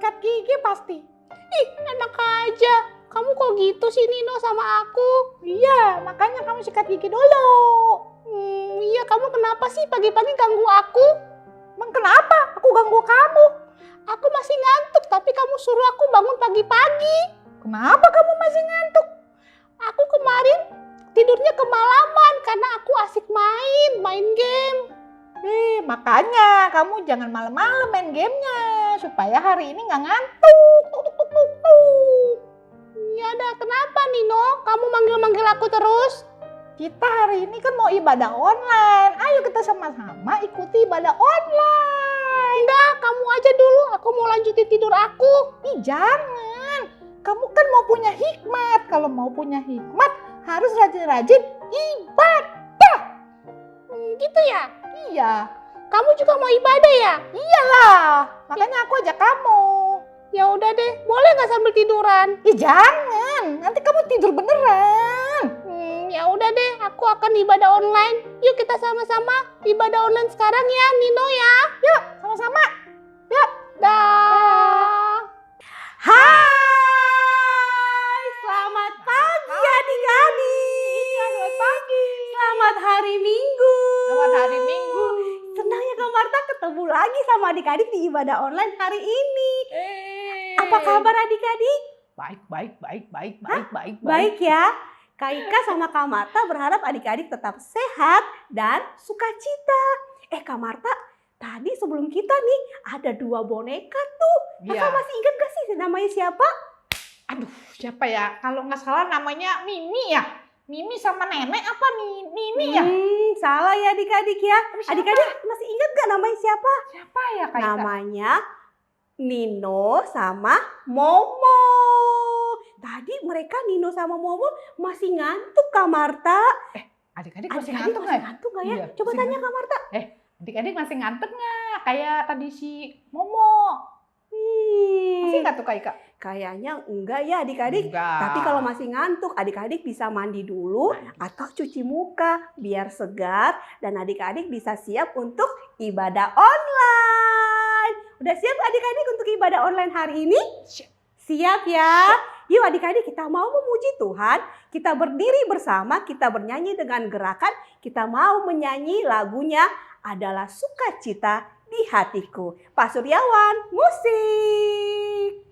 sikat gigi pasti. Ih, enak aja. Kamu kok gitu sih Nino sama aku? Iya, makanya kamu sikat gigi dulu. Iya, kamu kenapa sih pagi-pagi ganggu aku? Emang kenapa aku ganggu kamu? Aku masih ngantuk, tapi kamu suruh aku bangun pagi-pagi. Kenapa kamu masih ngantuk? Aku kemarin tidurnya kemalaman karena aku asik main game. Makanya kamu jangan malam-malam main gamenya supaya hari ini nggak ngantuk. Ya dah, kenapa Nino? Kamu manggil-manggil aku terus? Kita hari ini kan mau ibadah online. Ayo kita sama-sama ikuti ibadah online. Enggak, kamu aja dulu. Aku mau lanjutin tidur aku. Jangan. Kamu kan mau punya hikmat. Kalau mau punya hikmat harus rajin-rajin ibadah. Gitu ya? Iya. Kamu juga mau ibadah ya? Iyalah. Makanya aku ajak kamu. Ya udah deh, boleh nggak sambil tiduran? Jangan. Nanti kamu tidur beneran. Ya udah deh, aku akan ibadah online. Yuk kita sama-sama ibadah online sekarang ya, Nino ya. Yuk, sama-sama. Yuk. Dah. Hai, selamat pagi adik-adik. Selamat pagi. Selamat hari Minggu. Selamat hari Minggu. Senang ya Kak Marta ketemu lagi sama adik-adik di ibadah online hari ini. Apa kabar adik-adik? Baik. Baik ya. Kak Ika sama Kak Marta berharap adik-adik tetap sehat dan sukacita. Kak Marta, tadi sebelum kita nih ada 2 boneka tuh. Iya. Kakak masih ingat gak sih namanya siapa? Aduh, siapa ya? Kalau nggak salah namanya Mimi ya. Mimi sama nenek apa nih? Mimi ya? Salah ya adik-adik ya. Siapa? Adik-adik masih ingat gak namanya siapa? Siapa ya Kak Ika? Namanya Nino sama Momo. Tadi mereka Nino sama Momo masih ngantuk Kak Marta. Adik-adik masih Adik-adik ngantuk masih nggak? ngantuk gak ya? Iya, Coba masih tanya ngantuk. Kak Marta. Adik-adik masih ngantuk nggak? Kayak tadi si Momo. Masih nggak tuh Kak Ika? Kayaknya enggak ya adik-adik. Enggak. Tapi kalau masih ngantuk, adik-adik bisa mandi dulu atau cuci muka biar segar dan adik-adik bisa siap untuk ibadah online. Udah siap adik-adik untuk ibadah online hari ini? Siap ya? Yuk adik-adik kita mau memuji Tuhan, kita berdiri bersama, kita bernyanyi dengan gerakan, kita mau menyanyi lagunya adalah Sukacita di Hatiku. Pak Suryawan, musik!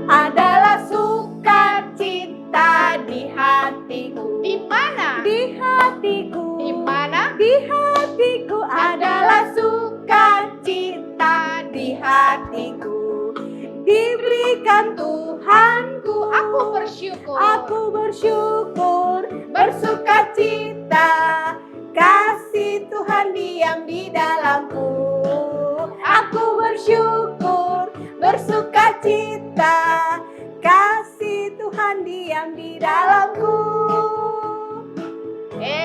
Adalah sukacita di hatiku. Di mana? Di hatiku. Di mana? Di hatiku adalah sukacita di hatiku. Diberikan Tuhanku. Aku bersyukur. Aku bersyukur. Bersukacita. Kasih Tuhan diam di dalamku. Aku bersyukur. Bersukacita. Kasih Tuhan diam di dalamku.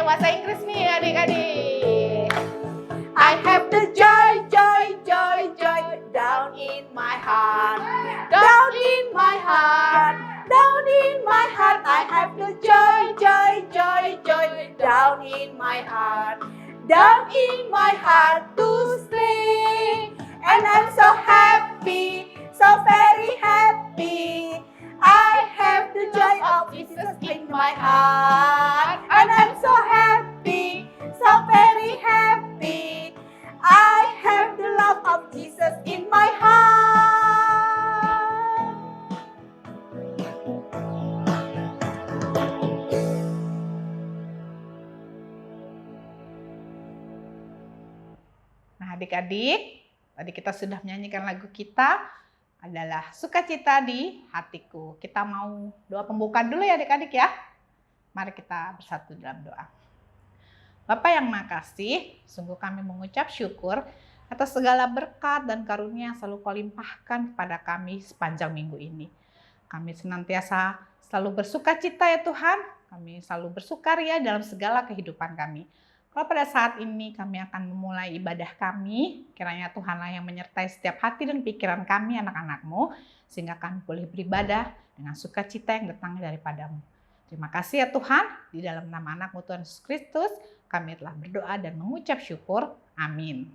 Bahasa Inggris nih adik-adik. I have the joy, joy, joy, joy down in my heart. Down in my heart. Down in my heart. I have the joy, joy, joy, joy down in my heart. Down in my heart to sing. And I'm so happy, so very happy. I have the joy of Jesus in my heart. And I'm so happy, so very happy. I have the love of Jesus in my heart. Nah adik-adik, tadi kita sudah menyanyikan lagu kita adalah Sukacita di Hatiku. Kita mau doa pembuka dulu ya adik-adik ya. Mari kita bersatu dalam doa. Bapa yang Maha Kasih, sungguh kami mengucap syukur atas segala berkat dan karunia yang selalu Kau limpahkan kepada kami sepanjang minggu ini. Kami senantiasa selalu bersukacita ya Tuhan. Kami selalu bersukaria dalam segala kehidupan kami. Kalau pada saat ini kami akan memulai ibadah kami, kiranya Tuhanlah yang menyertai setiap hati dan pikiran kami anak-anak-Mu, sehingga kami boleh beribadah dengan sukacita yang datang daripada-Mu. Terima kasih ya Tuhan, di dalam nama anak-Mu Tuhan Yesus Kristus, kami telah berdoa dan mengucap syukur. Amin.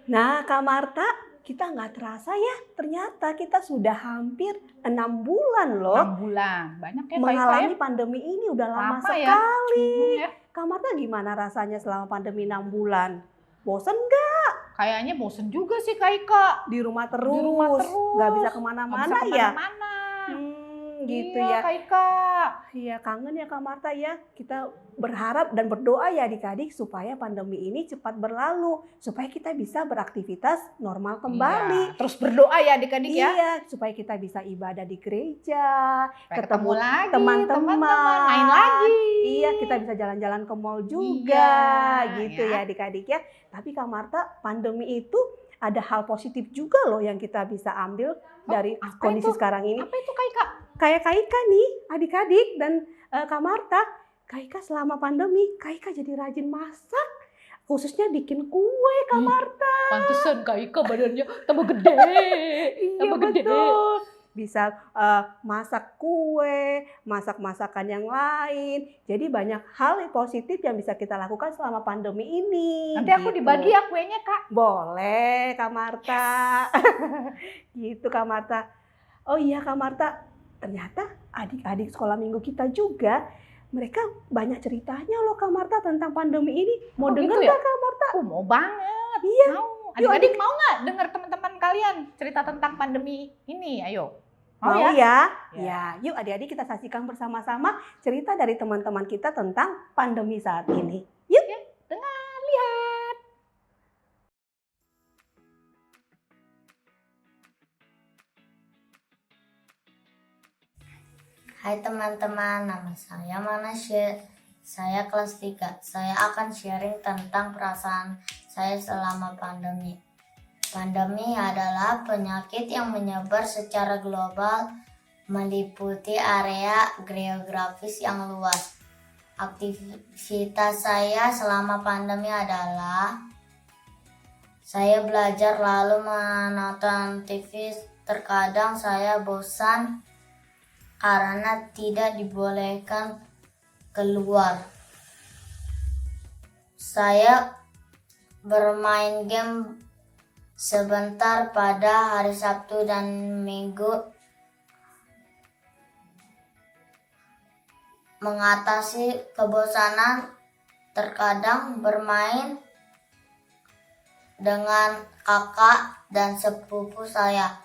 Nah, Kak Marta, kita nggak terasa ya, ternyata kita sudah hampir 6 bulan loh 6 bulan, banyak ya Kak Ika mengalami ya. pandemi ini, udah lama Lama ya. sekali. Ya. Kak Marta gimana rasanya selama pandemi 6 bulan? Bosen nggak? Kayaknya bosen juga sih Kak Ika. Di rumah terus, Di rumah terus. nggak bisa Nggak kemana-mana bisa ya? kemana-mana. Gitu Iya, ya. Kak Ika. Iya, kangen ya Kak Marta ya. Kita berharap dan berdoa ya adik-adik supaya pandemi ini cepat berlalu, supaya kita bisa beraktivitas normal kembali. Iya, terus berdoa ya adik-adik ya. Iya, supaya kita bisa ibadah di gereja, Supaya ketemu lagi teman-teman, main lagi. Iya, kita bisa jalan-jalan ke mall juga, Iya, gitu ya. ya adik-adik ya. Tapi Kak Marta, pandemi itu ada hal positif juga loh yang kita bisa ambil dari apa kondisi itu? sekarang ini. Apa itu Kak Ika? Kayak Kak Ika nih, adik-adik dan Kak Marta, Kak Ika selama pandemi, Kak Ika jadi rajin masak, khususnya bikin kue Kak Marta. Pantesan Kak Ika badannya tambah gede. Iya tambah gede. betul. Bisa masak kue, masak masakan yang lain. Jadi banyak hal positif yang bisa kita lakukan selama pandemi ini. Nanti aku gitu. dibagi ya kuenya Kak. Boleh Kak Marta. Gitu Kak Marta. Oh iya Kak Marta, ternyata adik-adik sekolah minggu kita juga mereka banyak ceritanya loh Kak Marta tentang pandemi ini. Mau Oh, dengar gitu ya? nggak Kak Marta? Mau banget. Iya. Mau. Yuk, Adik-adik mau nggak dengar teman-teman kalian cerita tentang pandemi ini? Ayo. Mau ya? ya? Ya. Ya, yuk adik-adik kita saksikan bersama-sama cerita dari teman-teman kita tentang pandemi saat ini. Yuk. Dengar, lihat. Hai teman-teman, nama saya Manasya. Saya kelas 3. Saya akan sharing tentang perasaan saya selama pandemi. Pandemi adalah penyakit yang menyebar secara global, meliputi area geografis yang luas. Aktivitas saya selama pandemi adalah saya belajar lalu menonton TV. Terkadang saya bosan karena tidak dibolehkan keluar. Saya bermain game sebentar pada hari Sabtu dan Minggu. Mengatasi kebosanan, terkadang bermain dengan kakak dan sepupu saya.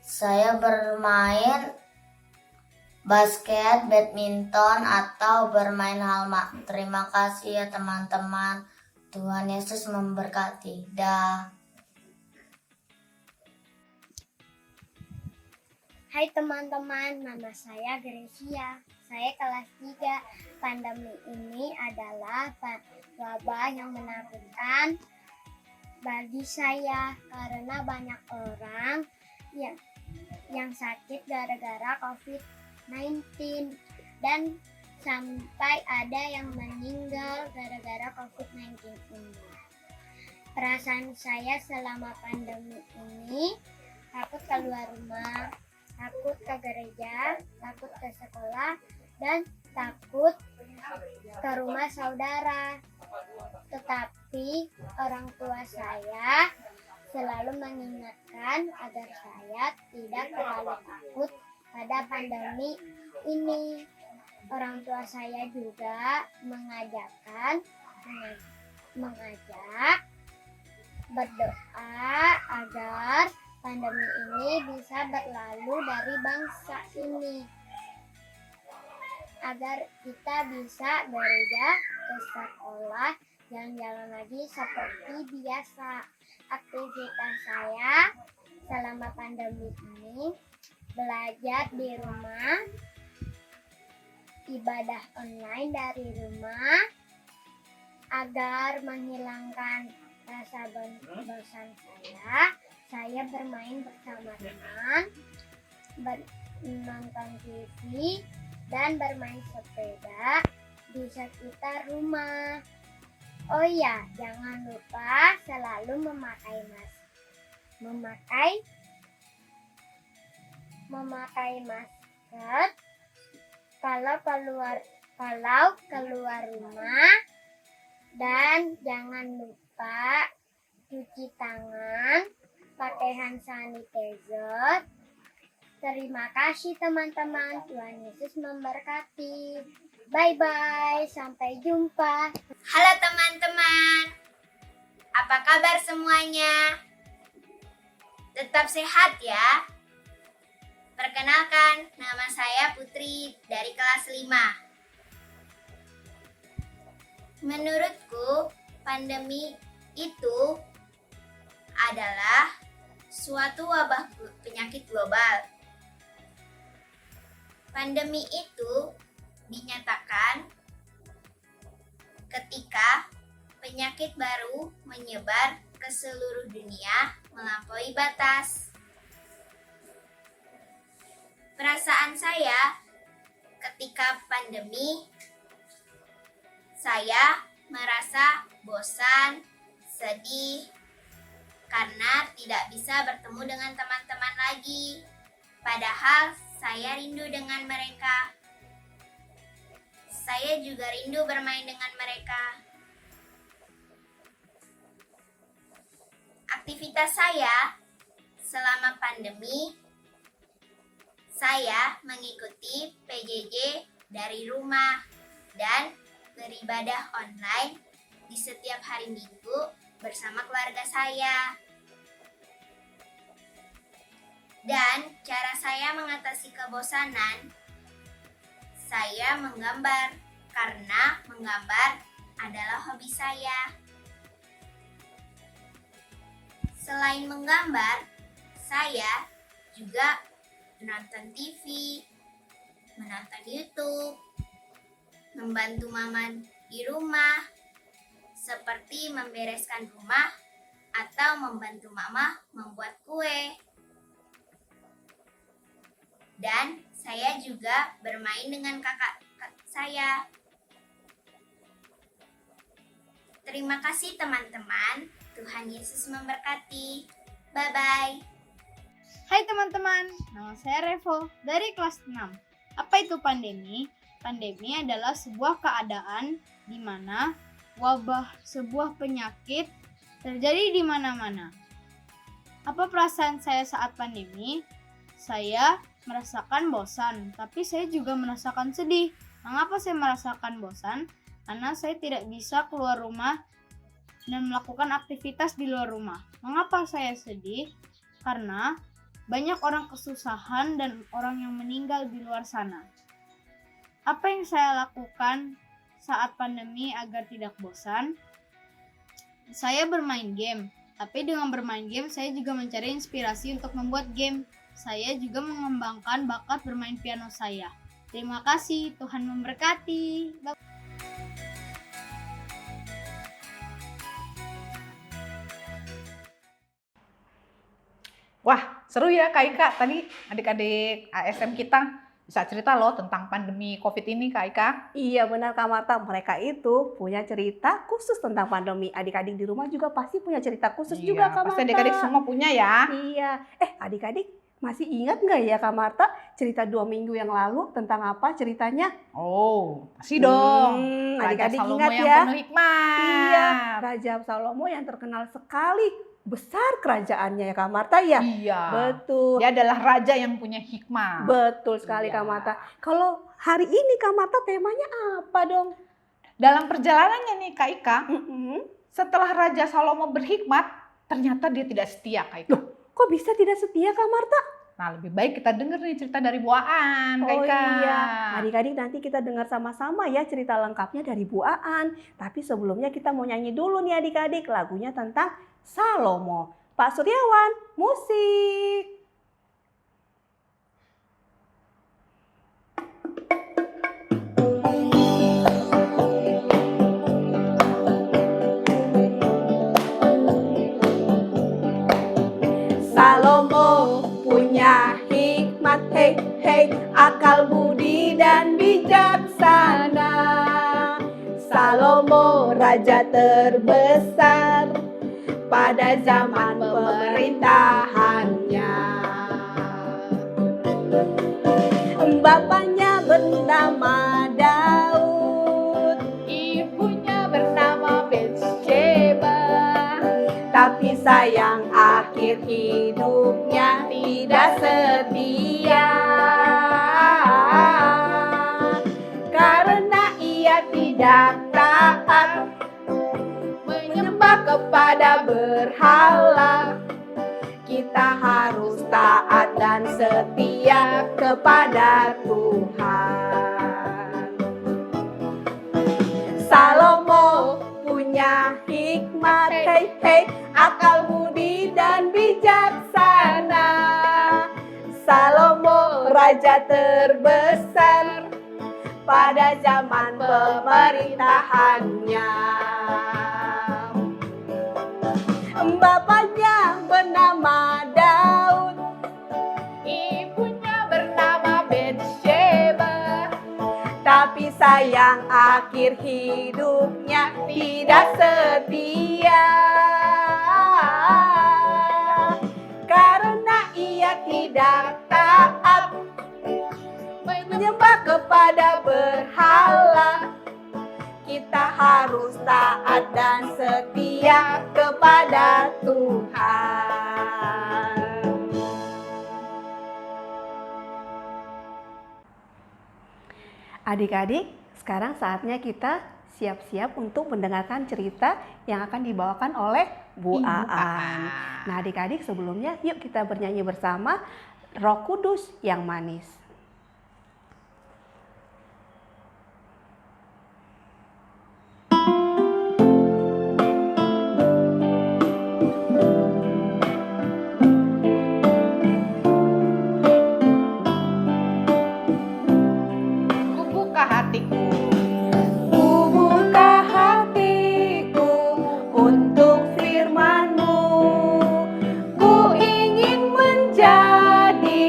Saya bermain basket, badminton, atau bermain halma. Terima kasih ya teman-teman. Tuhan Yesus memberkati. Dah. Hai teman-teman, nama saya Grecia. Saya kelas 3. Pandemi ini adalah wabah yang menakutkan bagi saya karena banyak orang yang sakit gara-gara COVID-19 dan sampai ada yang meninggal gara-gara COVID-19 ini. Perasaan saya selama pandemi ini takut keluar rumah, takut ke gereja, takut ke sekolah, dan takut ke rumah saudara. Tetapi orang tua saya selalu mengingatkan agar saya tidak terlalu takut pada pandemi ini. Orang tua saya juga mengajak berdoa agar pandemi ini bisa berlalu dari bangsa ini, agar kita bisa gereja, ke sekolah, jalan-jalan lagi seperti biasa. Aktivitas saya selama pandemi ini belajar di rumah, ibadah online dari rumah, agar menghilangkan rasa bosan saya bermain bersama teman, menonton TV, dan bermain sepeda di sekitar rumah. Oh iya, jangan lupa selalu memakai memakai masker kalau keluar rumah, dan jangan lupa cuci tangan pakai hand sanitizer. Terima kasih teman-teman. Tuhan Yesus memberkati. Bye-bye. Sampai jumpa. Halo teman-teman, apa kabar semuanya? Tetap sehat ya. Perkenalkan, nama saya Putri dari kelas 5. Menurutku, pandemi itu adalah suatu wabah penyakit global. Pandemi itu dinyatakan ketika penyakit baru menyebar ke seluruh dunia melampaui batas. Perasaan saya ketika pandemi, saya merasa bosan, sedih, karena tidak bisa bertemu dengan teman-teman lagi. Padahal saya rindu dengan mereka. Saya juga rindu bermain dengan mereka. Aktivitas saya selama pandemi, saya mengikuti PJJ dari rumah dan beribadah online di setiap hari Minggu bersama keluarga saya. Dan cara saya mengatasi kebosanan, saya menggambar, karena menggambar adalah hobi saya. Selain menggambar, saya juga menonton TV, menonton YouTube, membantu mama di rumah, seperti membereskan rumah atau membantu mama membuat kue. Dan saya juga bermain dengan kakak saya. Terima kasih teman-teman. Tuhan Yesus memberkati. Bye-bye. Hai teman-teman, nama saya Revo dari kelas 6. Apa itu pandemi? Pandemi adalah sebuah keadaan di mana wabah sebuah penyakit terjadi di mana-mana. Apa perasaan saya saat pandemi? Saya merasakan bosan, tapi saya juga merasakan sedih. Mengapa saya merasakan bosan? Karena saya tidak bisa keluar rumah dan melakukan aktivitas di luar rumah. Mengapa saya sedih? Karena banyak orang kesusahan dan orang yang meninggal di luar sana. Apa yang saya lakukan saat pandemi agar tidak bosan? Saya bermain game, tapi dengan bermain game saya juga mencari inspirasi untuk membuat game. Saya juga mengembangkan bakat bermain piano saya. Terima kasih, Tuhan memberkati. Wah, seru ya Kak Ika. Tadi adik-adik ASM kita bisa cerita loh tentang pandemi COVID ini Kak Ika. Iya benar Kak Marta, mereka itu punya cerita khusus tentang pandemi. Adik-adik di rumah juga pasti punya cerita khusus juga Kak Marta. Pasti adik-adik semua punya ya. Iya, adik-adik masih ingat nggak ya Kak Marta cerita 2 minggu yang lalu tentang apa ceritanya? Oh, pasti dong. Adik-adik Salomo ingat yang ya? penuh hikmat. Iya, Raja Salomo yang terkenal sekali besar kerajaannya ya Kak Marta ya? Iya. Betul. Dia adalah raja yang punya hikmat. Betul sekali Iya. Kak Marta. Kalau hari ini Kak Marta temanya apa dong? Dalam perjalanannya nih Kak Ika, setelah Raja Salomo berhikmat, ternyata dia tidak setia Kak Ika. Kok bisa tidak setia Kak Marta? Nah, lebih baik kita dengar nih cerita dari Bu Aan, Kak Oh Ika. iya, adik-adik nanti kita dengar sama-sama ya cerita lengkapnya dari Bu Aan. Tapi sebelumnya kita mau nyanyi dulu nih adik-adik lagunya tentang Salomo. Pak Suryawan, musik. Salomo punya hikmat, hei hei, akal budi dan bijaksana. Salomo raja terbesar pada zaman pemerintahannya. tidak setia, karena ia tidak taat menyembah kepada berhala. Kita harus taat dan setia kepada Tuhan. Salomo punya hikmat, hei hei, akal budi dan bijaksana. Salomo raja terbesar pada zaman pemerintahannya. Bapaknya bernama Daud, ibunya bernama Betsheba. Tapi sayang akhir hidupnya tidak setia, karena ia tidak taat menyembah kepada berhala. Kita harus taat dan setia kepada Tuhan. Adik-adik, sekarang saatnya kita siap-siap untuk mendengarkan cerita yang akan dibawakan oleh Bu Ibu Aan. Nah, adik-adik, sebelumnya yuk kita bernyanyi bersama Roh Kudus yang manis. Kubuka hatiku, Kubuka hatiku untuk firman-Mu. Ku ingin menjadi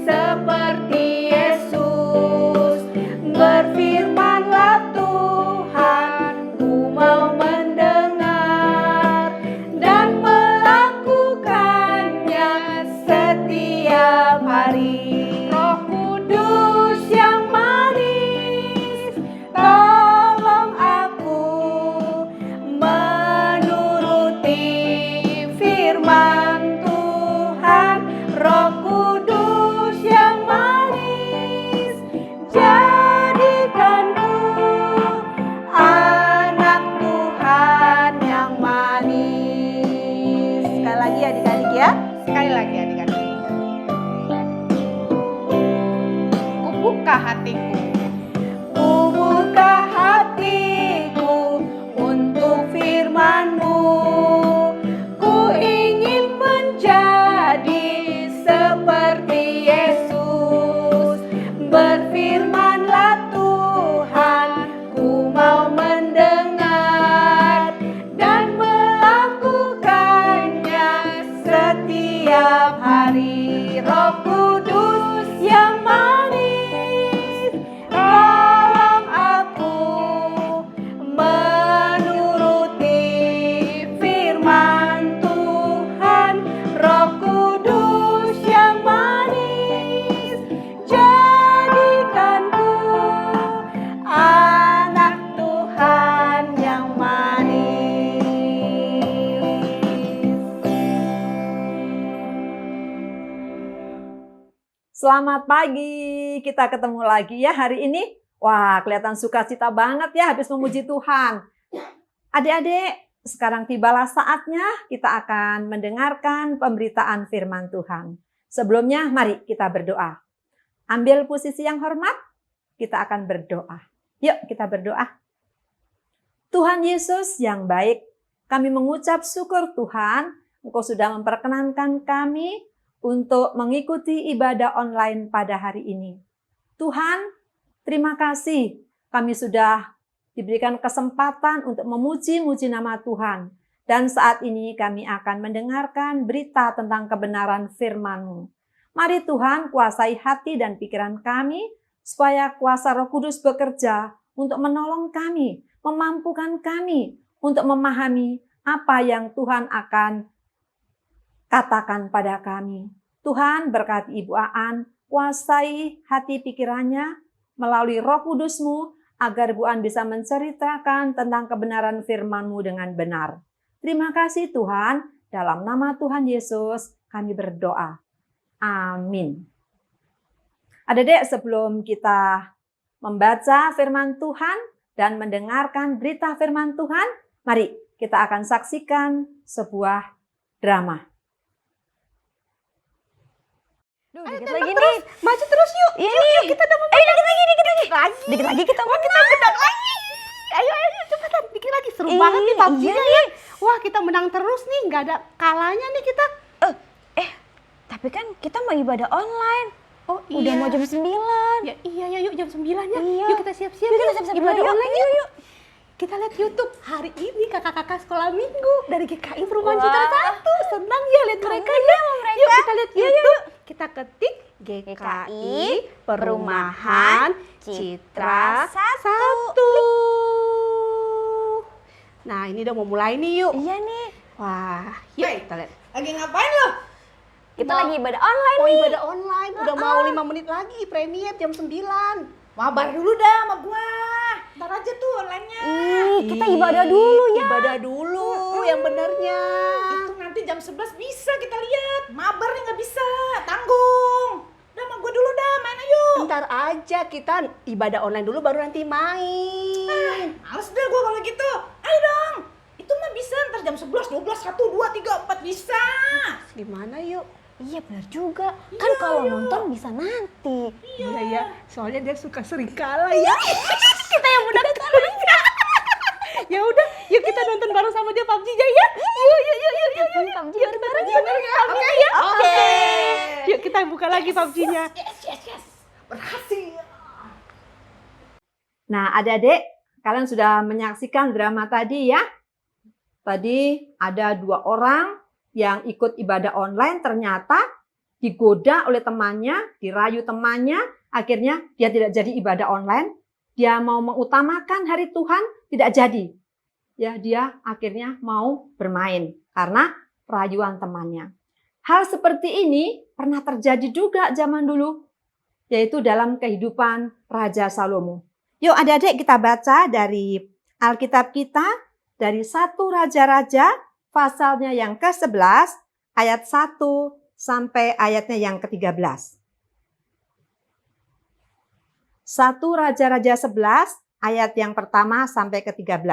seperti Yesus. Berfirmanlah Tuhan, ku mau mendengar dan melakukannya setiap hari. Roh Kudus yang manis, tolong aku menuruti firman Tuhan. Roh Kudus yang manis, jadikanku anak Tuhan yang manis. Sekali lagi adik-adik ya. sekali lagi adik-adik. Kubuka hatiku, Kubuka hatiku untuk firman-Mu. Ku ingin menjadi seperti Yesus. Berfirmanlah Tuhan, ku mau mendengar dan melakukannya setiap hari. Roh Kudus yang manis, tolong aku menuruti firman Tuhan. Roh Kudus yang manis, jadikanku anak Tuhan yang manis. Selamat pagi, kita ketemu lagi ya hari ini. Wah, kelihatan sukacita banget ya habis memuji Tuhan. Adik-adik, sekarang tibalah saatnya kita akan mendengarkan pemberitaan firman Tuhan. Sebelumnya, mari kita berdoa. Ambil posisi yang hormat, kita akan berdoa. Yuk kita berdoa. Tuhan Yesus yang baik, kami mengucap syukur Tuhan, Engkau sudah memperkenankan kami untuk mengikuti ibadah online pada hari ini. Tuhan, terima kasih kami sudah diberikan kesempatan untuk memuji-muji nama Tuhan. Dan saat ini kami akan mendengarkan berita tentang kebenaran firman-Mu. Mari Tuhan kuasai hati dan pikiran kami, supaya kuasa Roh Kudus bekerja untuk menolong kami, memampukan kami untuk memahami apa yang Tuhan akan katakan pada kami. Tuhan berkati Ibu Aan, kuasai hati pikirannya melalui Roh Kudus-Mu, agar Bu Aan bisa menceritakan tentang kebenaran firman-Mu dengan benar. Terima kasih Tuhan, dalam nama Tuhan Yesus kami berdoa. Amin. Adik-adik, sebelum kita membaca firman Tuhan dan mendengarkan berita firman Tuhan, mari kita akan saksikan sebuah drama. Dikit lagi nih. Maju terus yuk. Yuk, kita udah mau. Dikit lagi. Dikit lagi kita mau. Kita menang lagi. Ayo, cepetan. Dikit lagi. Seru banget nih PUBG-nya ya. Wah, kita menang terus nih. Nggak ada kalahnya nih kita. Tapi kan kita mau ibadah online. Oh iya. Udah mau jam 9. Ya, iya, yuk jam 9 ya. Iya. Yuk kita siap-siap. Yuk kita siap-siap Ibadah dulu, yuk. online yuk. Kita lihat YouTube hari ini kakak-kakak sekolah minggu dari GKI Perumahan Wah. Citra 1. Senang ya lihat mereka ya. Yuk kita lihat YouTube. Kita ketik GKI Perumahan Citra 1. Nah, ini udah mau mulai nih yuk. Iya nih. Wah, yuk kita lihat. Lagi ngapain lo? Kita lagi ibadah online Oh, nih. ibadah online. Udah mau 5 menit lagi premier jam 9. Mabar dulu dah sama gua. Ntar aja tuh online-nya. Kita ibadah dulu ya. Ibadah dulu yang benernya. Itu nanti jam 11 bisa kita lihat. Mabar nih nggak bisa. Tanggung. Udah sama gua dulu dah, main ayo. Ntar aja kita ibadah online dulu baru nanti main. Males deh gua kalau gitu. Ayo dong. Itu mah bisa ntar jam 11, 12, 1, 2, 3, 4 bisa. Gimana yuk? Iya benar juga. Kan kalau nonton bisa nanti. Iya ya, soalnya dia suka sering kalah ya. Kita yang mudah kalah. Ya udah, yuk kita nonton bareng sama dia PUBG-nya ya. Yuk. PUBG Bareng ya. Oke ya. Oke. Yuk kita buka lagi PUBG-nya. Yes. Berhasil. Nah, adik-adik, kalian sudah menyaksikan drama tadi ya. Tadi ada 2 orang yang ikut ibadah online ternyata digoda oleh temannya, dirayu temannya, akhirnya dia tidak jadi ibadah online. Dia mau mengutamakan hari Tuhan, tidak jadi. Ya, dia akhirnya mau bermain karena rayuan temannya. Hal seperti ini pernah terjadi juga zaman dulu, yaitu dalam kehidupan Raja Salomo. Yuk adik-adik kita baca dari Alkitab kita, dari 1 Raja-Raja, pasalnya yang ke-11, ayat 1 sampai ayatnya yang ke-13. 1 Raja-Raja 11, ayat yang pertama sampai ke-13.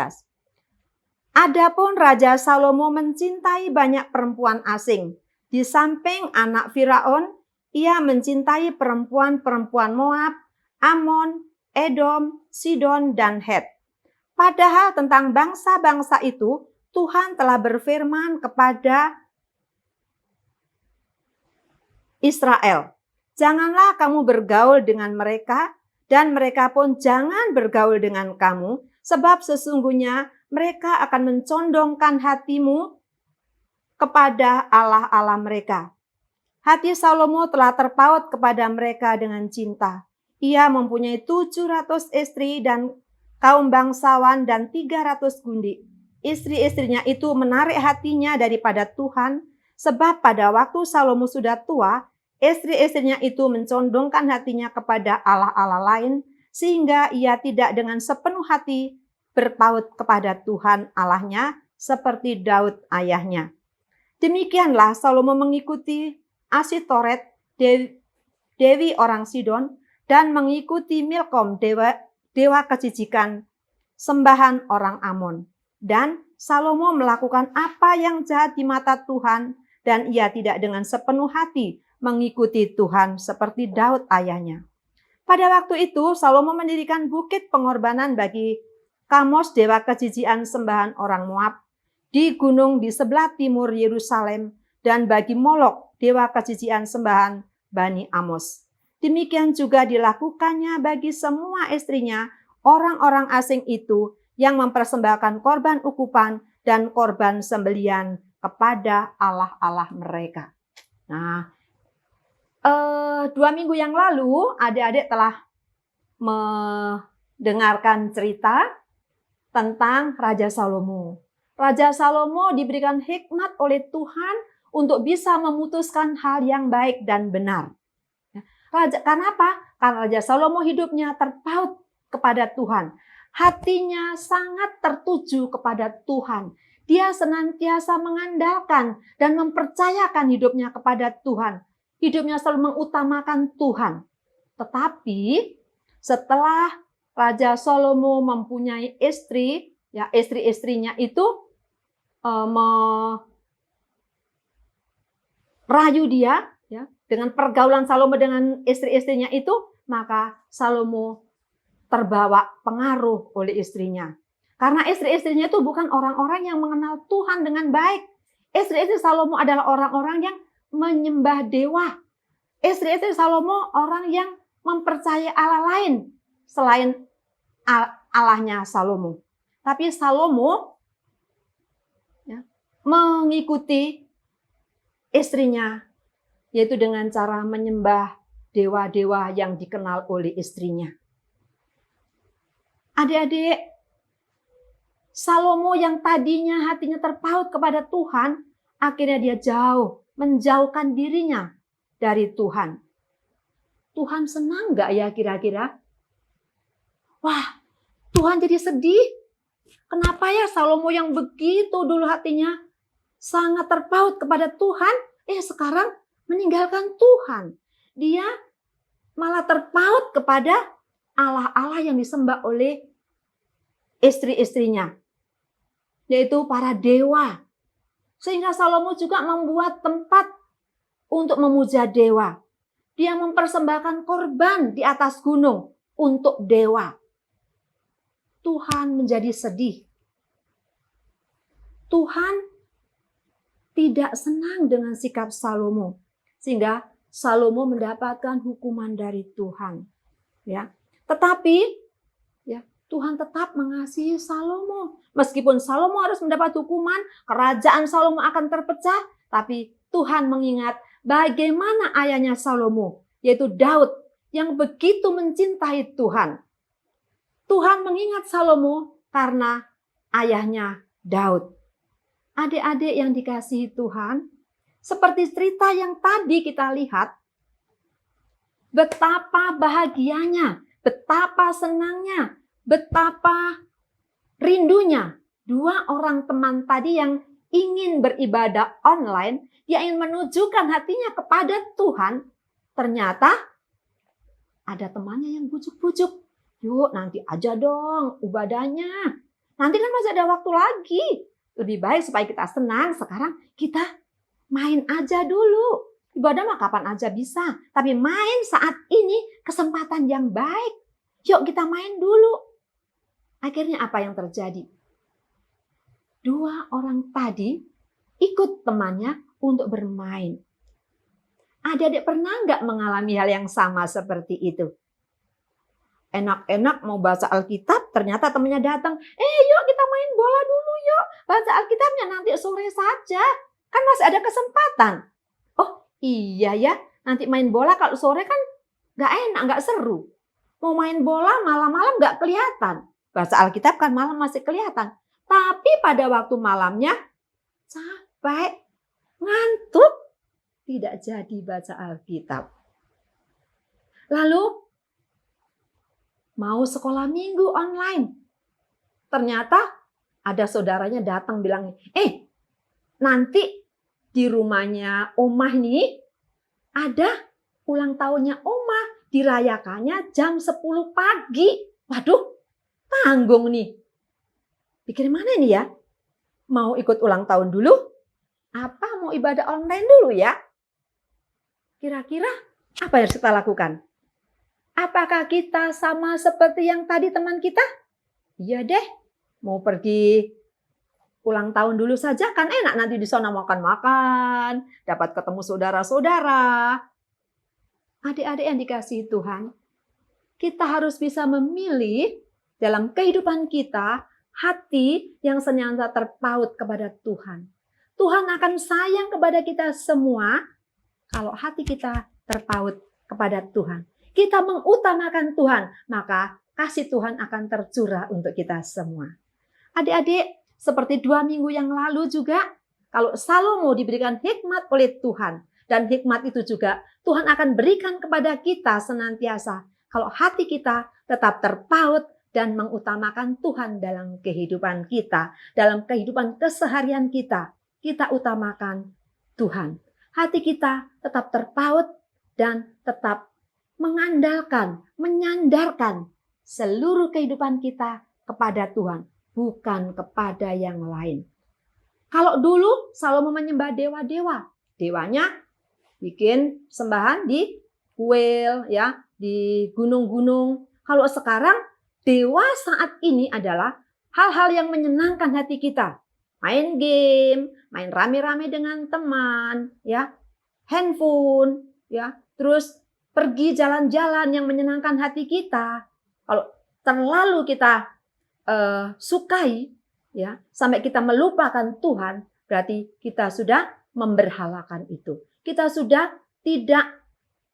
Adapun Raja Salomo mencintai banyak perempuan asing. Di samping anak Firaun, ia mencintai perempuan-perempuan Moab, Amon, Edom, Sidon, dan Het. Padahal tentang bangsa-bangsa itu, Tuhan telah berfirman kepada Israel, "Janganlah kamu bergaul dengan mereka, dan mereka pun jangan bergaul dengan kamu, sebab sesungguhnya mereka akan mencondongkan hatimu kepada Allah-Allah mereka." Hati Salomo telah terpaut kepada mereka dengan cinta. Ia mempunyai 700 istri dan kaum bangsawan dan 300 gundik. Istri-istrinya itu menarik hatinya daripada Tuhan, sebab pada waktu Salomo sudah tua, istri-istrinya itu mencondongkan hatinya kepada Allah-Allah lain, sehingga ia tidak dengan sepenuh hati berpaut kepada Tuhan Allahnya, seperti Daud ayahnya. Demikianlah Salomo mengikuti Asitoret, dewi orang Sidon, dan mengikuti Milkom, dewa kejijikan, sembahan orang Amon. Dan Salomo melakukan apa yang jahat di mata Tuhan, dan ia tidak dengan sepenuh hati mengikuti Tuhan seperti Daud ayahnya. Pada waktu itu Salomo mendirikan bukit pengorbanan bagi Kamos, dewa kejijikan sembahan orang Moab, di gunung di sebelah timur Yerusalem, dan bagi Molok, dewa kejijikan sembahan Bani Amos. Demikian juga dilakukannya bagi semua istrinya, orang-orang asing itu yang mempersembahkan korban ukupan dan korban sembelian kepada Allah-Allah mereka. Nah, 2 minggu yang lalu adik-adik telah mendengarkan cerita tentang Raja Salomo. Raja Salomo diberikan hikmat oleh Tuhan untuk bisa memutuskan hal yang baik dan benar. Karena apa? Karena Raja Salomo hidupnya terpaut kepada Tuhan. Hatinya sangat tertuju kepada Tuhan. Dia senantiasa mengandalkan dan mempercayakan hidupnya kepada Tuhan. hidupnya selalu mengutamakan Tuhan. Tetapi setelah Raja Salomo mempunyai istri, ya istri-istrinya itu merayu dia, ya, dengan pergaulan Salomo dengan istri-istrinya itu, maka Salomo terbawa pengaruh oleh istrinya. Karena istri-istrinya itu bukan orang-orang yang mengenal Tuhan dengan baik. Istri-istri Salomo adalah orang-orang yang menyembah dewa. Istri-istri Salomo orang yang mempercayai Allah lain selain Allahnya Salomo. Tapi Salomo ya, mengikuti istrinya, yaitu dengan cara menyembah dewa-dewa yang dikenal oleh istrinya. Adik-adik, Salomo yang tadinya hatinya terpaut kepada Tuhan, akhirnya dia menjauhkan dirinya dari Tuhan. Tuhan senang gak ya kira-kira? Wah, Tuhan jadi sedih. Kenapa ya Salomo yang begitu dulu hatinya sangat terpaut kepada Tuhan, sekarang meninggalkan Tuhan. Dia malah terpaut kepada Allah-Allah yang disembah oleh istri-istrinya, yaitu para dewa. Sehingga Salomo juga membuat tempat untuk memuja dewa. Dia mempersembahkan korban di atas gunung untuk dewa. Tuhan menjadi sedih. Tuhan tidak senang dengan sikap Salomo, sehingga Salomo mendapatkan hukuman dari Tuhan. Ya, tetapi ya, Tuhan tetap mengasihi Salomo. Meskipun Salomo harus mendapat hukuman, kerajaan Salomo akan terpecah, tapi Tuhan mengingat bagaimana ayahnya Salomo, yaitu Daud, yang begitu mencintai Tuhan. Tuhan mengingat Salomo karena ayahnya Daud. Adik-adik yang dikasihi Tuhan, seperti cerita yang tadi kita lihat, betapa bahagianya, betapa senangnya, betapa rindunya dua orang teman tadi yang ingin beribadah online, dia ingin menunjukkan hatinya kepada Tuhan. Ternyata ada temannya yang bujuk-bujuk. Yuk nanti aja dong ibadahnya. Nanti kan masih ada waktu lagi. Lebih baik supaya kita senang, sekarang kita main aja dulu. Ibadah mah kapan aja bisa. Tapi main saat ini kesempatan yang baik. Yuk kita main dulu. Akhirnya apa yang terjadi? Dua orang tadi ikut temannya untuk bermain. Adik-adik pernah nggak mengalami hal yang sama seperti itu? Enak-enak mau baca Alkitab, ternyata temannya datang. Yuk kita main bola dulu yuk. Baca Alkitabnya nanti sore saja. Kan masih ada kesempatan. Oh iya ya, nanti main bola kalau sore kan nggak enak, nggak seru. Mau main bola malam-malam nggak kelihatan. Baca Alkitab kan malam masih kelihatan. Tapi pada waktu malamnya capek, ngantuk, tidak jadi baca Alkitab. Lalu mau sekolah minggu online. Ternyata ada saudaranya datang bilang, nanti di rumahnya Omah nih ada ulang tahunnya Omah, dirayakannya jam 10 pagi. Waduh, tanggung nih. Pikir mana nih ya? Mau ikut ulang tahun dulu? Apa mau ibadah online dulu ya? Kira-kira apa yang harus kita lakukan? Apakah kita sama seperti yang tadi teman kita? Iya deh, mau pergi ulang tahun dulu saja kan enak, nanti di sana makan-makan, dapat ketemu saudara-saudara. Adik-adik yang dikasihi Tuhan, kita harus bisa memilih dalam kehidupan kita hati yang senantiasa terpaut kepada Tuhan. Tuhan akan sayang kepada kita semua kalau hati kita terpaut kepada Tuhan. Kita mengutamakan Tuhan, maka kasih Tuhan akan tercurah untuk kita semua. Adik-adik, seperti 2 minggu yang lalu juga, kalau Salomo diberikan hikmat oleh Tuhan, dan hikmat itu juga Tuhan akan berikan kepada kita senantiasa, kalau hati kita tetap terpaut dan mengutamakan Tuhan dalam kehidupan kita, dalam kehidupan keseharian kita, kita utamakan Tuhan. hati kita tetap terpaut dan tetap mengandalkan, menyandarkan seluruh kehidupan kita kepada Tuhan, bukan kepada yang lain. Kalau dulu Salomo menyembah dewa-dewa, dewanya bikin sembahan di kuil, ya, di gunung-gunung. Kalau sekarang dewa saat ini adalah hal-hal yang menyenangkan hati kita. Main game, main rame-rame dengan teman, ya, handphone, ya, terus pergi jalan-jalan yang menyenangkan hati kita. Kalau terlalu kita sukai, ya, sampai kita melupakan Tuhan, berarti kita sudah memberhalakan itu. Kita sudah tidak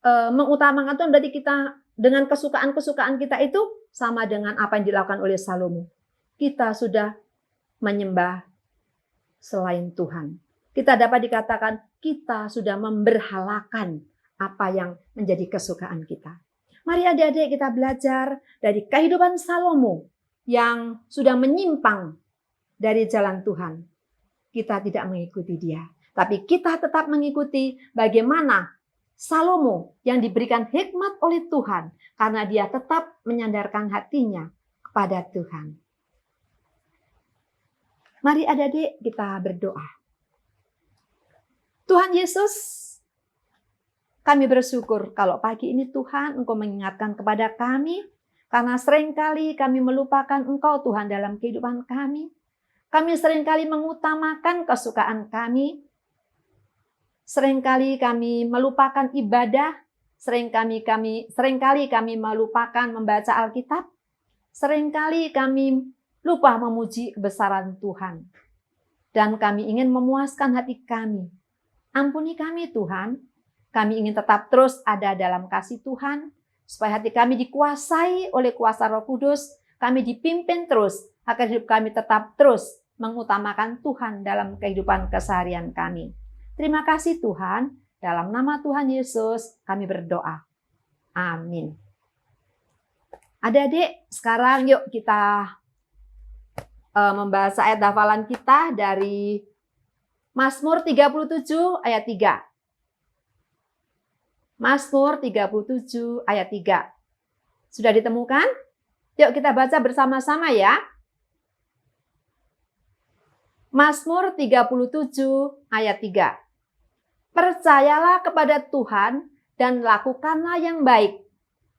mengutamakan Tuhan, berarti kita dengan kesukaan-kesukaan kita itu sama dengan apa yang dilakukan oleh Salomo. Kita sudah menyembah selain Tuhan. Kita dapat dikatakan kita sudah memberhalakan apa yang menjadi kesukaan kita. Mari adik-adik kita belajar dari kehidupan Salomo yang sudah menyimpang dari jalan Tuhan. Kita tidak mengikuti dia, tapi kita tetap mengikuti bagaimana Salomo yang diberikan hikmat oleh Tuhan karena dia tetap menyandarkan hatinya kepada Tuhan. Mari adik-adik kita berdoa. Tuhan Yesus, kami bersyukur kalau pagi ini Tuhan Engkau mengingatkan kepada kami, karena seringkali kami melupakan Engkau Tuhan dalam kehidupan kami. Kami seringkali mengutamakan kesukaan kami. Seringkali kami melupakan ibadah. Seringkali kami melupakan membaca Alkitab. Seringkali kami lupa memuji kebesaran Tuhan. Dan kami ingin memuaskan hati kami. Ampuni kami Tuhan. Kami ingin tetap terus ada dalam kasih Tuhan. Supaya hati kami dikuasai oleh kuasa Roh Kudus. Kami dipimpin terus agar hidup kami tetap terus mengutamakan Tuhan dalam kehidupan keseharian kami. Terima kasih Tuhan. Dalam nama Tuhan Yesus kami berdoa. Amin. Adik-adik, sekarang yuk kita membahas ayat hafalan kita dari Mazmur 37 ayat 3. Mazmur 37 ayat 3. Sudah ditemukan? Yuk kita baca bersama-sama ya. Mazmur 37 ayat 3. Percayalah kepada Tuhan dan lakukanlah yang baik.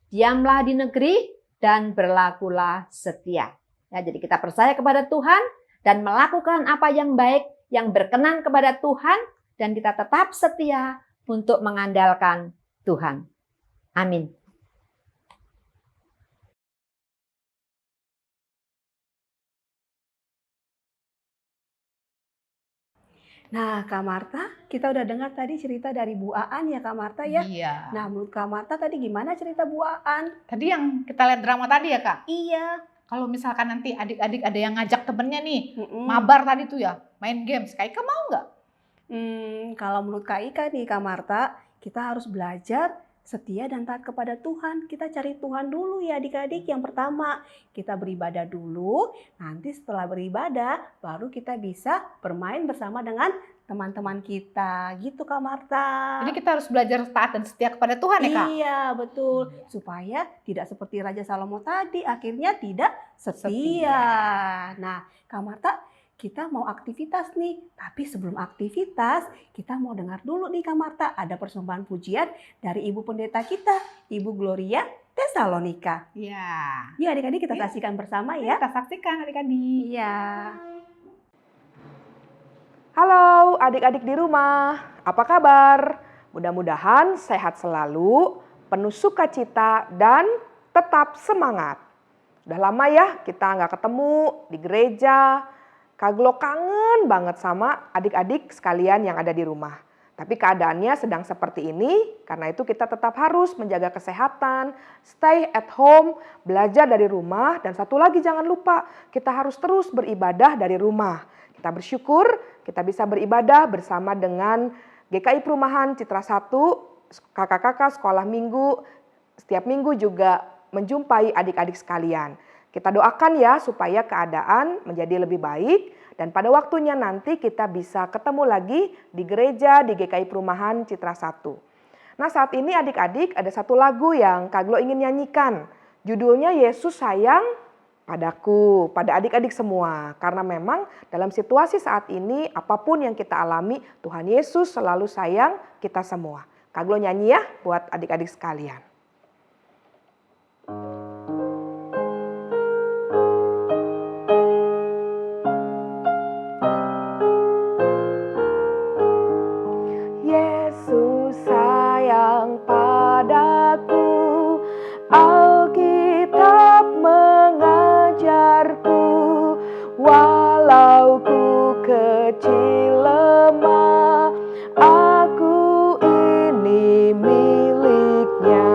Diamlah di negeri dan berlakulah setia. Ya, jadi kita percaya kepada Tuhan dan melakukan apa yang baik, yang berkenan kepada Tuhan, dan kita tetap setia untuk mengandalkan Tuhan. Amin. Nah, Kak Marta, kita udah dengar tadi cerita dari Bu Aan ya Kak Marta ya. Iya. Nah, menurut Kak Marta tadi gimana cerita Bu Aan? Tadi yang kita lihat drama tadi ya Kak? Iya. Kalau misalkan nanti adik-adik ada yang ngajak temennya nih, mabar tadi tuh ya, main games. Kak Ika mau nggak? Kalau menurut Kak Ika nih Kak Marta, kita harus belajar setia dan taat kepada Tuhan. Kita cari Tuhan dulu ya adik-adik. Yang pertama, kita beribadah dulu. Nanti setelah beribadah, baru kita bisa bermain bersama dengan teman-teman kita. Gitu Kak Marta. Jadi kita harus belajar taat dan setia kepada Tuhan ya Kak? Iya, betul. Supaya tidak seperti Raja Salomo tadi, akhirnya tidak setia. Nah, Kak Marta, kita mau aktivitas nih, tapi sebelum aktivitas kita mau dengar dulu nih Kak Marta, ada persembahan pujian dari Ibu Pendeta kita, Ibu Gloria Tesalonika. Iya. Ya adik-adik kita saksikan bersama ya. Kita saksikan adik-adik. Iya. Halo adik-adik di rumah, apa kabar? Mudah-mudahan sehat selalu, penuh sukacita dan tetap semangat. Udah lama ya kita nggak ketemu di gereja. Kak Glo kangen banget sama adik-adik sekalian yang ada di rumah. Tapi keadaannya sedang seperti ini, karena itu kita tetap harus menjaga kesehatan, stay at home, belajar dari rumah, dan satu lagi jangan lupa, kita harus terus beribadah dari rumah. Kita bersyukur kita bisa beribadah bersama dengan GKI Perumahan Citra 1, kakak-kakak sekolah minggu, setiap minggu juga menjumpai adik-adik sekalian. Kita doakan ya supaya keadaan menjadi lebih baik Dan pada waktunya nanti kita bisa ketemu lagi di gereja di GKI Perumahan Citra 1. Nah saat ini adik-adik ada satu lagu yang Kak Glo ingin nyanyikan. Judulnya Yesus Sayang Padaku, pada adik-adik semua. Karena memang dalam situasi saat ini apapun yang kita alami, Tuhan Yesus selalu sayang kita semua. Kak Glo nyanyi ya buat adik-adik sekalian. Yesus sayang padaku, Alkitab mengajarku, walau ku kecil lemah, aku ini miliknya.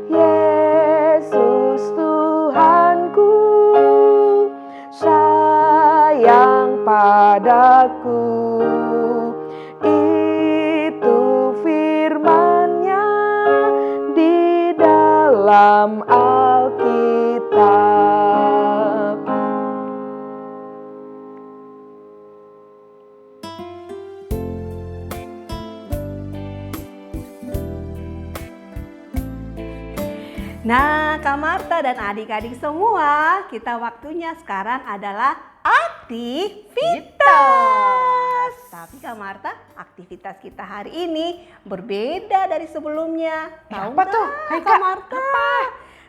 Yesus Tuhanku sayang padaku. Itu firman-Nya di dalam Alkitab. Nah, Kak Marta dan adik-adik semua, kita waktunya sekarang adalah aktivitas. Tapi Kak Marta, aktivitas kita hari ini berbeda dari sebelumnya. Tahu apa nggak, tuh? Kak Marta?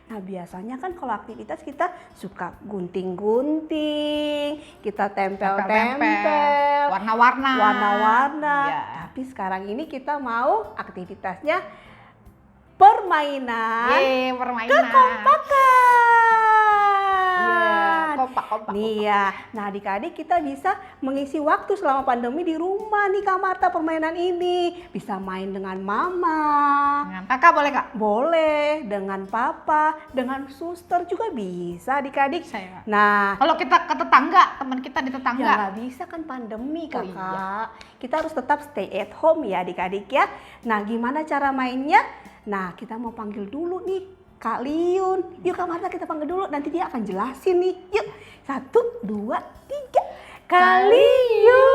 Nah, biasanya kan kalau aktivitas kita suka gunting-gunting, kita tempel-tempel, warna-warna. Ya. Tapi sekarang ini kita mau aktivitasnya permainan Permainan. kekompakan. Kompak. Nih ya, nah adik-adik kita bisa mengisi waktu selama pandemi di rumah nih Kak Marta permainan ini. Bisa main dengan mama. Dengan kakak boleh Kak? Boleh, dengan papa, dengan suster juga bisa adik-adik. Saya. Nah, Kalau kita ke tetangga, teman kita di tetangga. ya nggak bisa kan pandemi Oh, kakak. iya. Kita harus tetap stay at home ya adik-adik ya. Nah gimana cara mainnya? Nah kita mau panggil dulu nih Kak Liun. Yuk Kak Marta kita panggil dulu, nanti dia akan jelasin nih. Yuk 1, 2, 3. Kak Liun.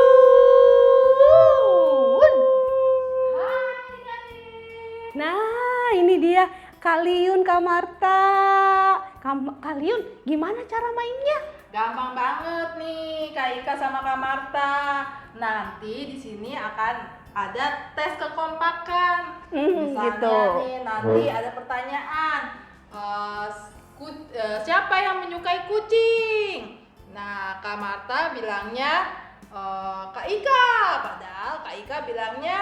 Nah ini dia Kak Liun, Kak Marta. Kak Liun gimana cara mainnya? Gampang banget nih Kak Ika sama Kak Marta. Nanti di sini akan ada tes kekompakan. Misalnya gitu. nih nanti ada pertanyaan. Siapa yang menyukai kucing? Nah Kak Marta bilangnya Kak Ika. Padahal Kak Ika bilangnya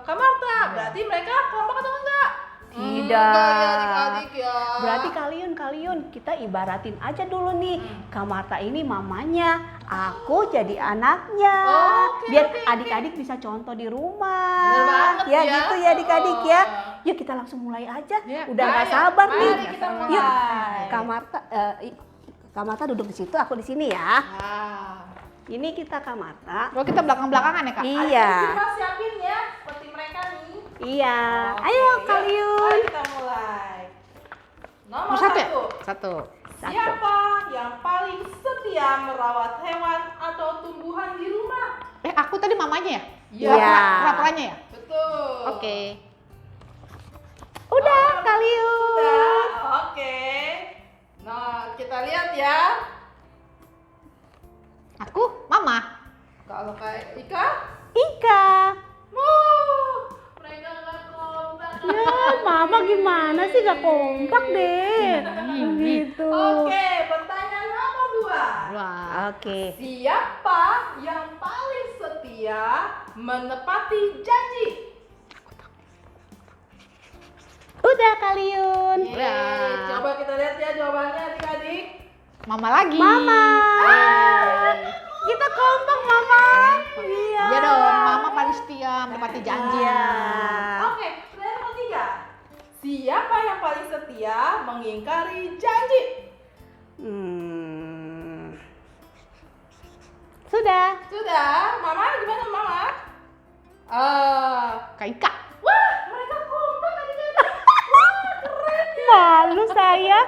Kak Marta. Berarti mereka kompak atau enggak? Tidak. Enggak ya adik-adik ya. Berarti Kaliun, kita ibaratin aja dulu nih. Kak Marta ini mamanya, aku jadi anaknya. Oke, Biar oke. adik-adik bisa contoh di rumah. Bener banget ya. ya. Gitu ya adik-adik ya. Yuk kita langsung mulai aja. Ya, Udah gak ayo, sabar nih. mari kita mulai. Yuk, Kak Marta duduk di situ, aku di sini ya. Nah, Ini kita Kak Marta. Kalau kita belakang-belakangan ya Kak? Iya. kita siapin ya seperti mereka nih. Iya. Oke, Ayo yuk. Kaliun. Mari kita mulai. Nomor Satu ya? satu. Satu. Siapa yang paling setia merawat hewan atau tumbuhan di rumah? Aku tadi mamanya ya? Iya. Pura-puranya ya? Betul. Oke. Udah Kaliun. Udah, oke. Nah, kita lihat ya. Aku mama. Kalau kayak Ika, Ika. mereka nggak kompak. Ya, mama gimana sih gak kompak deh. Gitu. Oke, pertanyaan nomor 2. Wah. Oke. Siapa yang paling setia menepati janji? Udah Kaliun. Yeay, coba kita lihat ya jawabannya adik-adik. Mama lagi. Mama. Yeay. Kita kompak Mama. Iya. Iya dong, mama paling setia menepati janji. Oke, pertanyaan nomor 3. Siapa yang paling setia mengingkari janji? Sudah. Sudah, Mama gimana Mama? Kak Ika. Wah, mereka kompak adik-adik. Malu saya.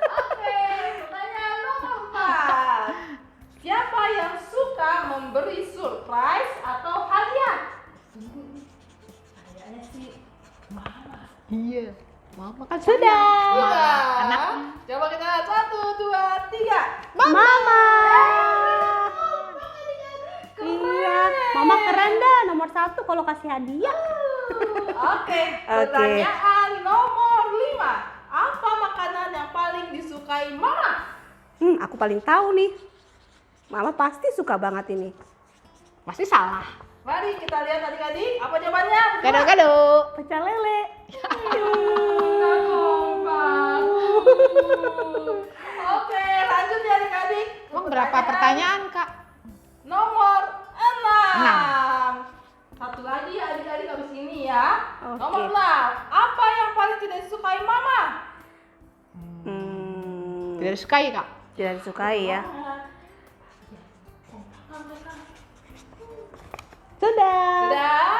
Oke, pertanyaan nomor 4. suka memberi surprise atau hadiah? Kayaknya sih Mama. Iya. Mama kan Sudah. Anak. Coba kita lihat 1, 2, 3. Mama. Iya, Mama keren dah, nomor 1 kalau kasih hadiah. Oke, pertanyaan nomor 5. Apa makanan yang paling disukai Mama? Aku paling tahu nih. Mama pasti suka banget ini. Pasti salah. Mari kita lihat adik-adik, apa jawabannya? Gado-gado. Pecel lele. Oke, lanjut ya adik-adik. Emang berapa pertanyaan, Kak? Nomor 6. 6. Satu lagi ya adik-adik habis ini ya. Oke. Nomor 6. Apa yang paling tidak disukai Mama? Tidak disukai, Kak. Tidak disukai ya. Sudah. Sudah?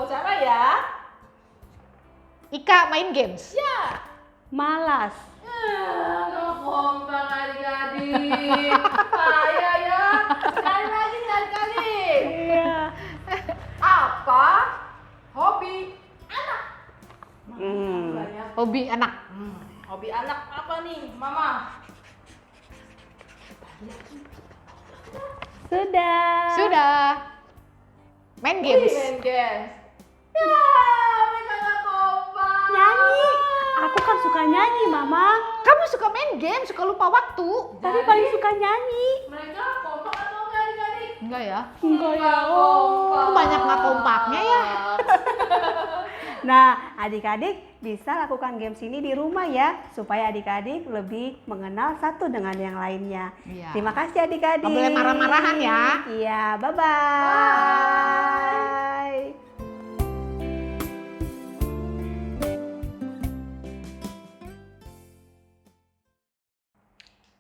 Siapa ya? Ika main games. Ya. Malas. Kompak adik-adik. Saya ya. Sekali lagi nih adik-adik. Iya. Apa hobi anak? Hobi anak. Hobi anak apa nih, Mama? Sudah. Sudah. Main games. Main games. Ya, mereka gak kompak. Nyanyi. Aku kan suka nyanyi, Mama. Kamu suka main game, suka lupa waktu. Tapi paling suka nyanyi. Mereka kompak atau enggak adik-adik? Enggak ya? Enggak ya. Kompak. Banyak nggak kompaknya ya. Nah, adik-adik bisa lakukan games ini di rumah ya, supaya adik-adik lebih mengenal satu dengan yang lainnya. Iya. Terima kasih adik-adik. Nggak boleh marah-marahan ya. Iya, bye-bye.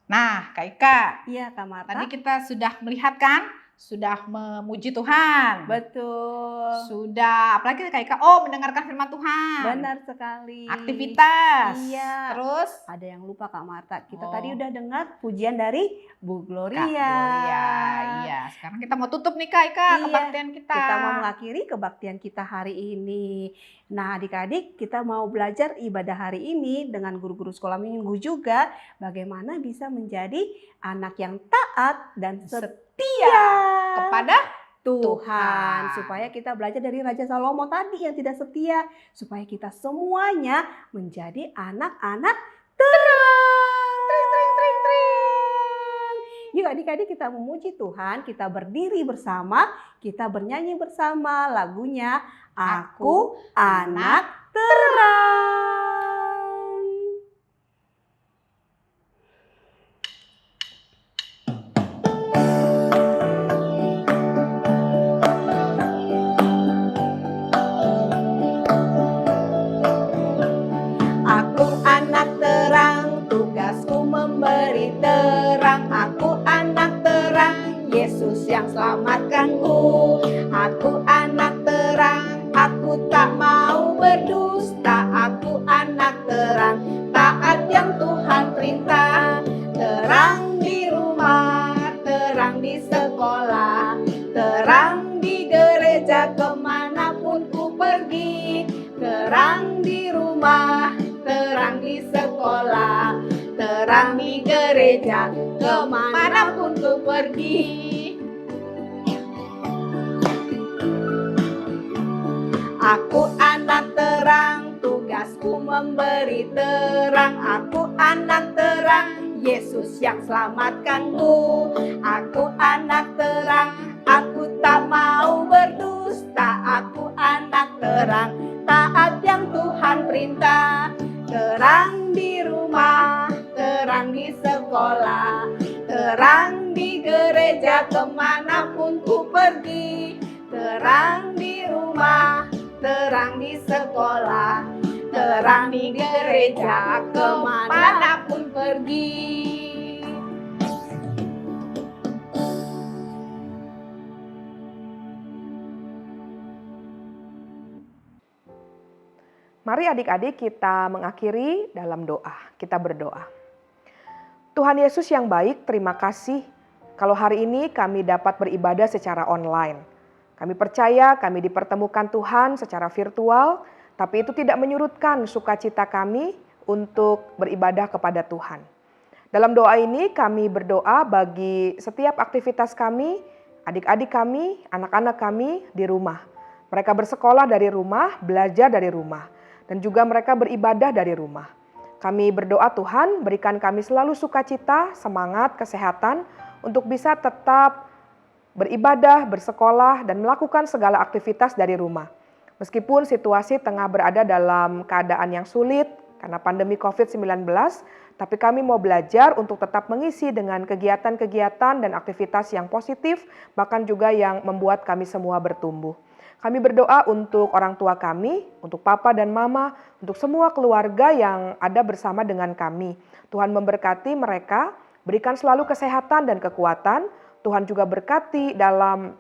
Nah, Kak Ika, Iya, Kak Marta. tadi kita sudah melihat kan, sudah memuji Tuhan. Betul. Sudah, apalagi Kak Ika, mendengarkan firman Tuhan. Benar sekali. Aktivitas. Iya. Terus Ada yang lupa Kak Marta. Kita Oh. tadi udah dengar pujian dari Bu Gloria. Kak Gloria. Iya, sekarang kita mau tutup nih Kak Ika, Iya, kebaktian kita. Kita mau mengakhiri kebaktian kita hari ini. Nah, adik-adik, kita mau belajar ibadah hari ini dengan guru-guru sekolah minggu juga bagaimana bisa menjadi anak yang taat dan setia kepada Tuhan. Tuhan. Supaya kita belajar dari Raja Salomo tadi yang tidak setia, supaya kita semuanya menjadi anak-anak terang. Yuk adik-adik kita memuji Tuhan, kita berdiri bersama, kita bernyanyi bersama lagunya Aku Anak Terang. Aku anak terang, tugasku memberi terang. Aku anak terang, Yesus yang selamatkanku. Aku anak terang, aku tak mau berdusta. Aku anak terang, taat yang Tuhan perintah. Terang di rumah, terang di sekolah, terang di gereja kemanapun ku pergi. Terang di rumah, terang di sekolah, terang di gereja kemanapun ku pergi. Aku anak terang, tugasku memberi terang. Aku anak terang, Yesus yang selamatkanku. Aku anak terang, aku tak mau berdusta. Aku anak terang, taat yang Tuhan perintah. Terang di rumah, terang di sekolah, terang di gereja kemanapun ku pergi. Terang di rumah, terang di sekolah, terang di gereja kemanapun pergi. Mari adik-adik kita mengakhiri dalam doa. Kita berdoa. Tuhan Yesus yang baik, terima kasih kalau hari ini kami dapat beribadah secara online. Kami percaya kami dipertemukan Tuhan secara virtual, tapi itu tidak menyurutkan sukacita kami untuk beribadah kepada Tuhan. Dalam doa ini kami berdoa bagi setiap aktivitas kami, adik-adik kami, anak-anak kami di rumah. Mereka bersekolah dari rumah, belajar dari rumah, dan juga mereka beribadah dari rumah. Kami berdoa Tuhan berikan kami selalu sukacita, semangat, kesehatan untuk bisa tetap beribadah, bersekolah, dan melakukan segala aktivitas dari rumah. Meskipun situasi tengah berada dalam keadaan yang sulit karena pandemi COVID-19, tapi kami mau belajar untuk tetap mengisi dengan kegiatan-kegiatan dan aktivitas yang positif, bahkan juga yang membuat kami semua bertumbuh. Kami berdoa untuk orang tua kami, untuk papa dan mama, untuk semua keluarga yang ada bersama dengan kami. Tuhan memberkati mereka, berikan selalu kesehatan dan kekuatan. Tuhan juga berkati dalam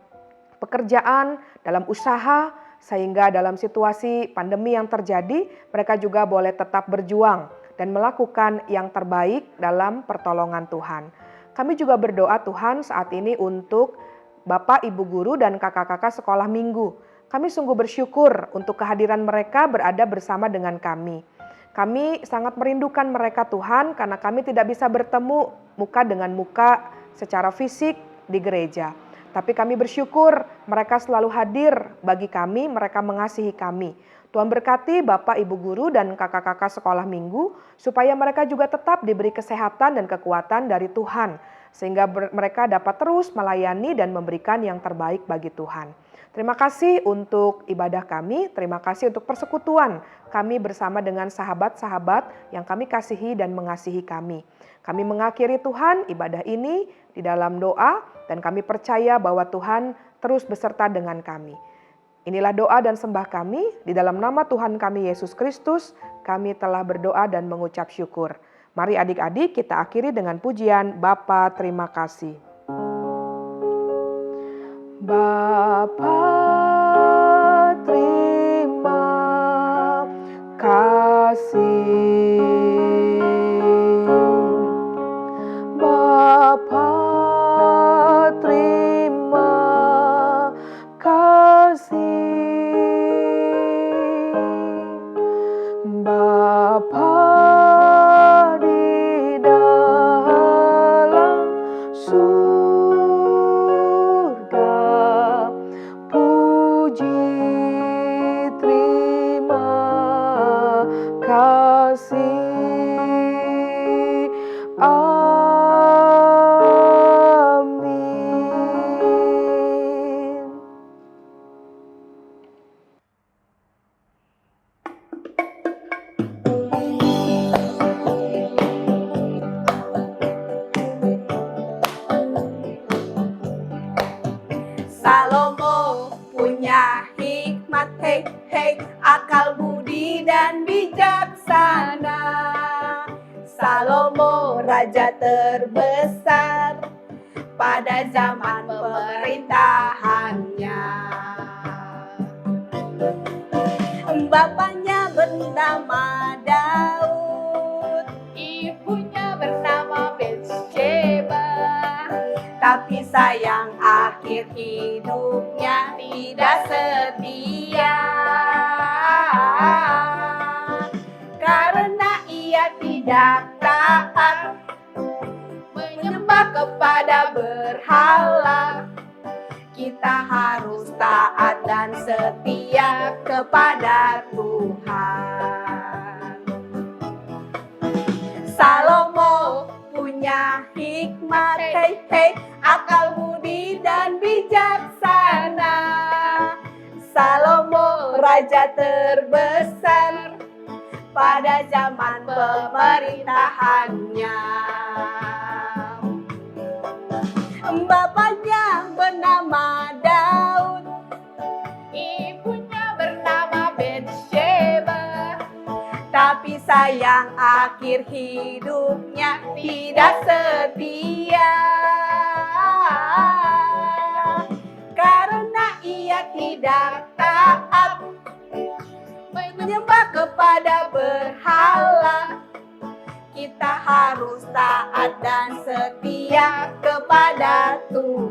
pekerjaan, dalam usaha, sehingga dalam situasi pandemi yang terjadi, mereka juga boleh tetap berjuang dan melakukan yang terbaik dalam pertolongan Tuhan. Kami juga berdoa Tuhan saat ini untuk Bapak, Ibu Guru, dan kakak-kakak sekolah minggu. Kami sungguh bersyukur untuk kehadiran mereka berada bersama dengan kami. Kami sangat merindukan mereka Tuhan karena kami tidak bisa bertemu muka dengan muka secara fisik di gereja. Tapi kami bersyukur mereka selalu hadir bagi kami, mereka mengasihi kami. Tuhan berkati Bapak, Ibu Guru, dan kakak-kakak sekolah minggu supaya mereka juga tetap diberi kesehatan dan kekuatan dari Tuhan. Sehingga mereka dapat terus melayani dan memberikan yang terbaik bagi Tuhan. Terima kasih untuk ibadah kami, terima kasih untuk persekutuan kami bersama dengan sahabat-sahabat yang kami kasihi dan mengasihi kami. Kami mengakhiri Tuhan ibadah ini di dalam doa dan kami percaya bahwa Tuhan terus beserta dengan kami. Inilah doa dan sembah kami, di dalam nama Tuhan kami Yesus Kristus, kami telah berdoa dan mengucap syukur. Mari adik-adik kita akhiri dengan pujian Bapa terima kasih. Bapa terima kasih. Bapa terima kasih. Bapa di dalam surga, puji terima kasih. Amin. Salomo punya hikmat, hei hei, akal budi dan bijaksana. Salomo raja terbesar pada zaman pemerintahannya. Bapaknya bernama Daud, ibunya bernama Betsheba. Tapi sayang akhir hidupnya tidak setia, karena ia tidak taat menyembah kepada berhala. Kita harus taat dan setia kepada Tuhan. Salomo punya hikmat, hei hei, akal budi dan bijaksana. Salomo raja terbesar pada zaman pemerintahannya. Bapaknya bernama Daud, ibunya bernama Betsheba. Tapi sayang akhir hidupnya tidak setia, karena ia tidak taat menyembah kepada berhala. Kita harus taat dan setia kepada Tuhan.